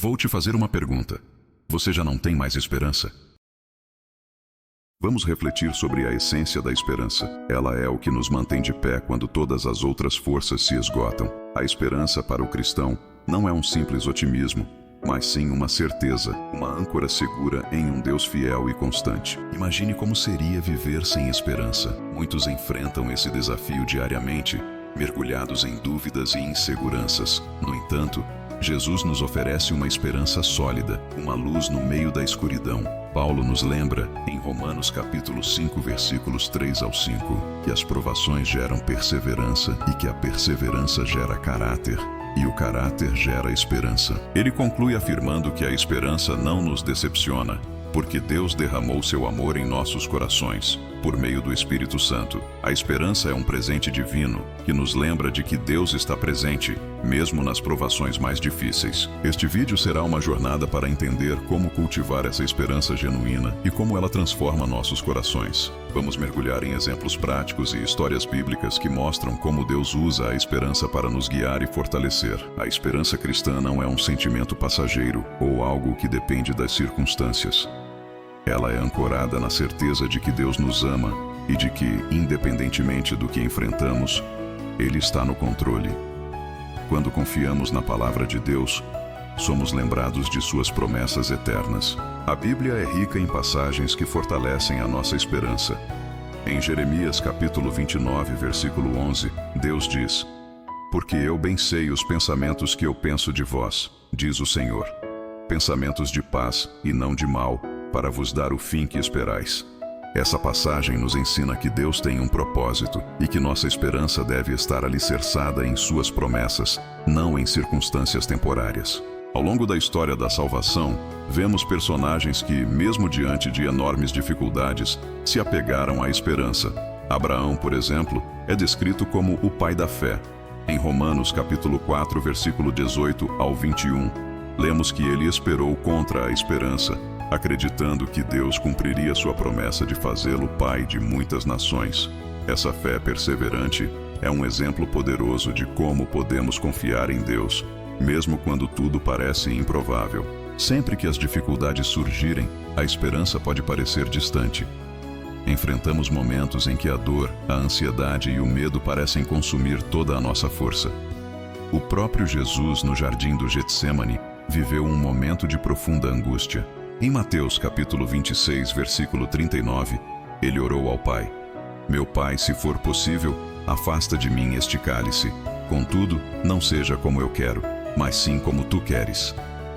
Vou te fazer uma pergunta. Você já não tem mais esperança? Vamos refletir sobre a essência da esperança. Ela é o que nos mantém de pé quando todas as outras forças se esgotam. A esperança para o cristão não é um simples otimismo, mas sim uma certeza, uma âncora segura em um Deus fiel e constante. Imagine como seria viver sem esperança. Muitos enfrentam esse desafio diariamente, mergulhados em dúvidas e inseguranças. No entanto, Jesus nos oferece uma esperança sólida, uma luz no meio da escuridão. Paulo nos lembra, em Romanos capítulo 5, versículos 3 ao 5, que as provações geram perseverança e que a perseverança gera caráter, e o caráter gera esperança. Ele conclui afirmando que a esperança não nos decepciona, porque Deus derramou seu amor em nossos corações, por meio do Espírito Santo. A esperança é um presente divino que nos lembra de que Deus está presente, mesmo nas provações mais difíceis. Este vídeo será uma jornada para entender como cultivar essa esperança genuína e como ela transforma nossos corações. Vamos mergulhar em exemplos práticos e histórias bíblicas que mostram como Deus usa a esperança para nos guiar e fortalecer. A esperança cristã não é um sentimento passageiro ou algo que depende das circunstâncias. Ela é ancorada na certeza de que Deus nos ama e de que, independentemente do que enfrentamos, Ele está no controle. Quando confiamos na palavra de Deus, somos lembrados de suas promessas eternas. A Bíblia é rica em passagens que fortalecem a nossa esperança. Em Jeremias capítulo 29, versículo 11, Deus diz: "Porque eu bem sei os pensamentos que eu penso de vós, diz o Senhor, pensamentos de paz e não de mal, para vos dar o fim que esperais." Essa passagem nos ensina que Deus tem um propósito e que nossa esperança deve estar alicerçada em suas promessas, não em circunstâncias temporárias. Ao longo da história da salvação, vemos personagens que, mesmo diante de enormes dificuldades, se apegaram à esperança. Abraão, por exemplo, é descrito como o pai da fé. Em Romanos capítulo 4, versículo 18 ao 21, lemos que ele esperou contra a esperança, acreditando que Deus cumpriria sua promessa de fazê-lo pai de muitas nações. Essa fé perseverante é um exemplo poderoso de como podemos confiar em Deus, mesmo quando tudo parece improvável. Sempre que as dificuldades surgirem, a esperança pode parecer distante. Enfrentamos momentos em que a dor, a ansiedade e o medo parecem consumir toda a nossa força. O próprio Jesus, no jardim do Getsêmani, viveu um momento de profunda angústia. Em Mateus capítulo 26, versículo 39, ele orou ao Pai: "Meu Pai, se for possível, afasta de mim este cálice. Contudo, não seja como eu quero, mas sim como tu queres."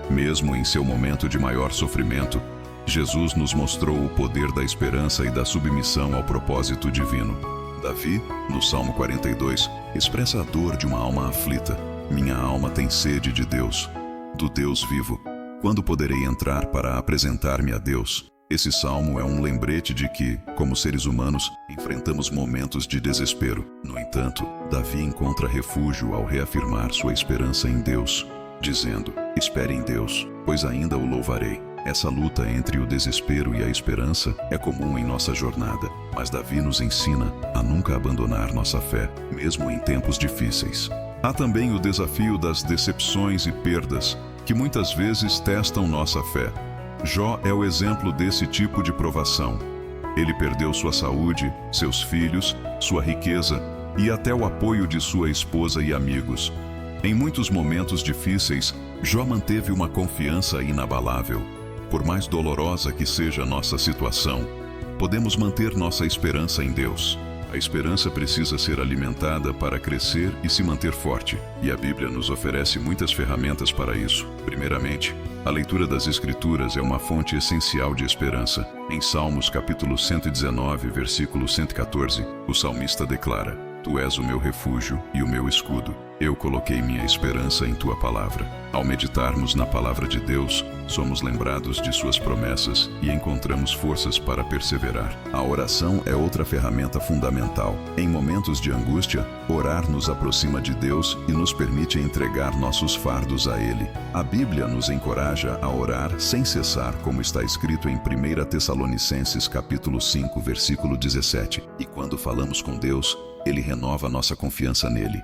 Mesmo em seu momento de maior sofrimento, Jesus nos mostrou o poder da esperança e da submissão ao propósito divino. Davi, no Salmo 42, expressa a dor de uma alma aflita. "Minha alma tem sede de Deus, do Deus vivo. Quando poderei entrar para apresentar-me a Deus?" Esse salmo é um lembrete de que, como seres humanos, enfrentamos momentos de desespero. No entanto, Davi encontra refúgio ao reafirmar sua esperança em Deus, dizendo: "Espere em Deus, pois ainda o louvarei." Essa luta entre o desespero e a esperança é comum em nossa jornada, mas Davi nos ensina a nunca abandonar nossa fé, mesmo em tempos difíceis. Há também o desafio das decepções e perdas, que muitas vezes testam nossa fé. Jó é o exemplo desse tipo de provação. Ele perdeu sua saúde, seus filhos, sua riqueza e até o apoio de sua esposa e amigos. Em muitos momentos difíceis, Jó manteve uma confiança inabalável. Por mais dolorosa que seja nossa situação, podemos manter nossa esperança em Deus. A esperança precisa ser alimentada para crescer e se manter forte, e a Bíblia nos oferece muitas ferramentas para isso. Primeiramente, a leitura das Escrituras é uma fonte essencial de esperança. Em Salmos capítulo 119, versículo 114, o salmista declara: "Tu és o meu refúgio e o meu escudo. Eu coloquei minha esperança em tua palavra." Ao meditarmos na palavra de Deus, somos lembrados de suas promessas e encontramos forças para perseverar. A oração é outra ferramenta fundamental. Em momentos de angústia, orar nos aproxima de Deus e nos permite entregar nossos fardos a Ele. A Bíblia nos encoraja a orar sem cessar, como está escrito em 1 Tessalonicenses capítulo 5, versículo 17. E quando falamos com Deus, Ele renova nossa confiança nele.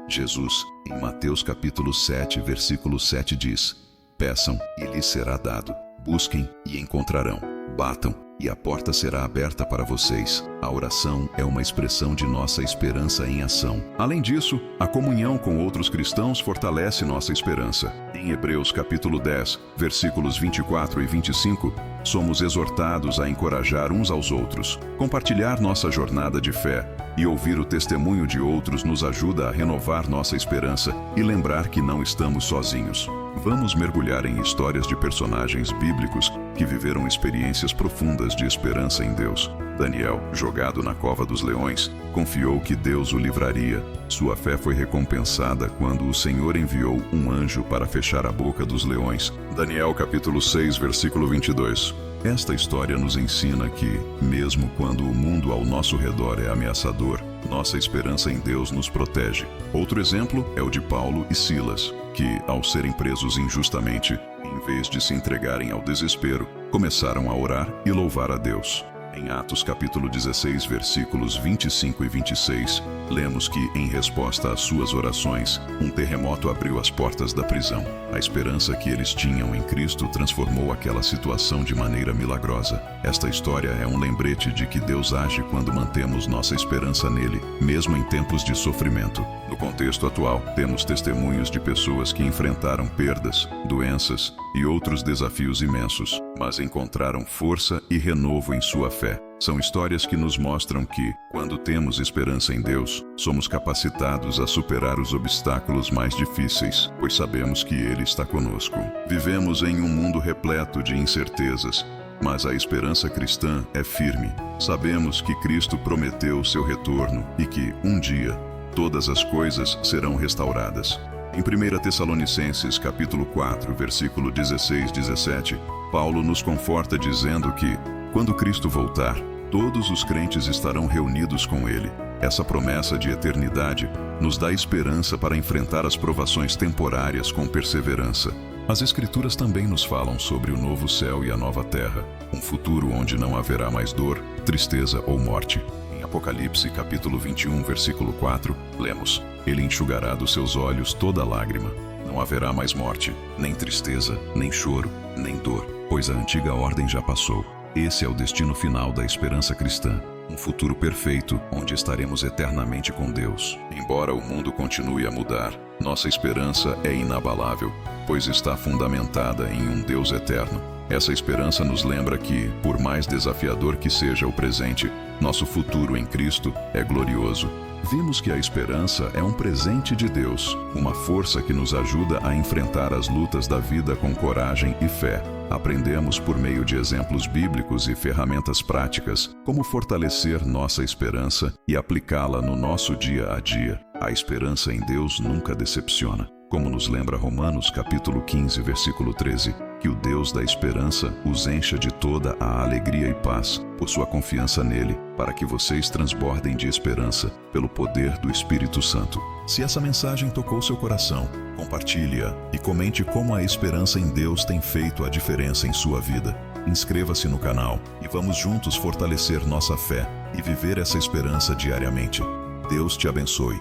Jesus, em Mateus capítulo 7, versículo 7 diz: Peçam e lhes será dado. Busquem e encontrarão. Batam e a porta será aberta para vocês. A oração é uma expressão de nossa esperança em ação. Além disso, a comunhão com outros cristãos fortalece nossa esperança. Em Hebreus capítulo 10, versículos 24 e 25, somos exortados a encorajar uns aos outros. Compartilhar nossa jornada de fé e ouvir o testemunho de outros nos ajuda a renovar nossa esperança e lembrar que não estamos sozinhos. Vamos mergulhar em histórias de personagens bíblicos que viveram experiências profundas de esperança em Deus. Daniel, jogado na cova dos leões, confiou que Deus o livraria. Sua fé foi recompensada quando o Senhor enviou um anjo para fechar a boca dos leões. Daniel capítulo 6, versículo 22. Esta história nos ensina que, mesmo quando o mundo ao nosso redor é ameaçador, nossa esperança em Deus nos protege. Outro exemplo é o de Paulo e Silas, que, ao serem presos injustamente, em vez de se entregarem ao desespero, começaram a orar e louvar a Deus. Em Atos capítulo 16, versículos 25 e 26, lemos que, em resposta às suas orações, um terremoto abriu as portas da prisão. A esperança que eles tinham em Cristo transformou aquela situação de maneira milagrosa. Esta história é um lembrete de que Deus age quando mantemos nossa esperança nele, mesmo em tempos de sofrimento. No contexto atual, temos testemunhos de pessoas que enfrentaram perdas, doenças e outros desafios imensos, mas encontraram força e renovo em sua fé. São histórias que nos mostram que, quando temos esperança em Deus, somos capacitados a superar os obstáculos mais difíceis, pois sabemos que Ele está conosco. Vivemos em um mundo repleto de incertezas, mas a esperança cristã é firme. Sabemos que Cristo prometeu seu retorno e que, um dia, todas as coisas serão restauradas. Em 1 Tessalonicenses capítulo 4, versículo 16-17, Paulo nos conforta dizendo que, quando Cristo voltar, todos os crentes estarão reunidos com Ele. Essa promessa de eternidade nos dá esperança para enfrentar as provações temporárias com perseverança. As Escrituras também nos falam sobre o novo céu e a nova terra, um futuro onde não haverá mais dor, tristeza ou morte. Em Apocalipse capítulo 21, versículo 4, lemos: Ele enxugará dos seus olhos toda lágrima. Não haverá mais morte, nem tristeza, nem choro, nem dor, pois a antiga ordem já passou. Esse é o destino final da esperança cristã, um futuro perfeito onde estaremos eternamente com Deus. Embora o mundo continue a mudar, nossa esperança é inabalável, pois está fundamentada em um Deus eterno. Essa esperança nos lembra que, por mais desafiador que seja o presente, nosso futuro em Cristo é glorioso. Vimos que a esperança é um presente de Deus, uma força que nos ajuda a enfrentar as lutas da vida com coragem e fé. Aprendemos por meio de exemplos bíblicos e ferramentas práticas como fortalecer nossa esperança e aplicá-la no nosso dia a dia. A esperança em Deus nunca decepciona. Como nos lembra Romanos capítulo 15, versículo 13, que o Deus da esperança os encha de toda a alegria e paz por sua confiança nele, para que vocês transbordem de esperança pelo poder do Espírito Santo. Se essa mensagem tocou seu coração, compartilhe-a e comente como a esperança em Deus tem feito a diferença em sua vida. Inscreva-se no canal e vamos juntos fortalecer nossa fé e viver essa esperança diariamente. Deus te abençoe.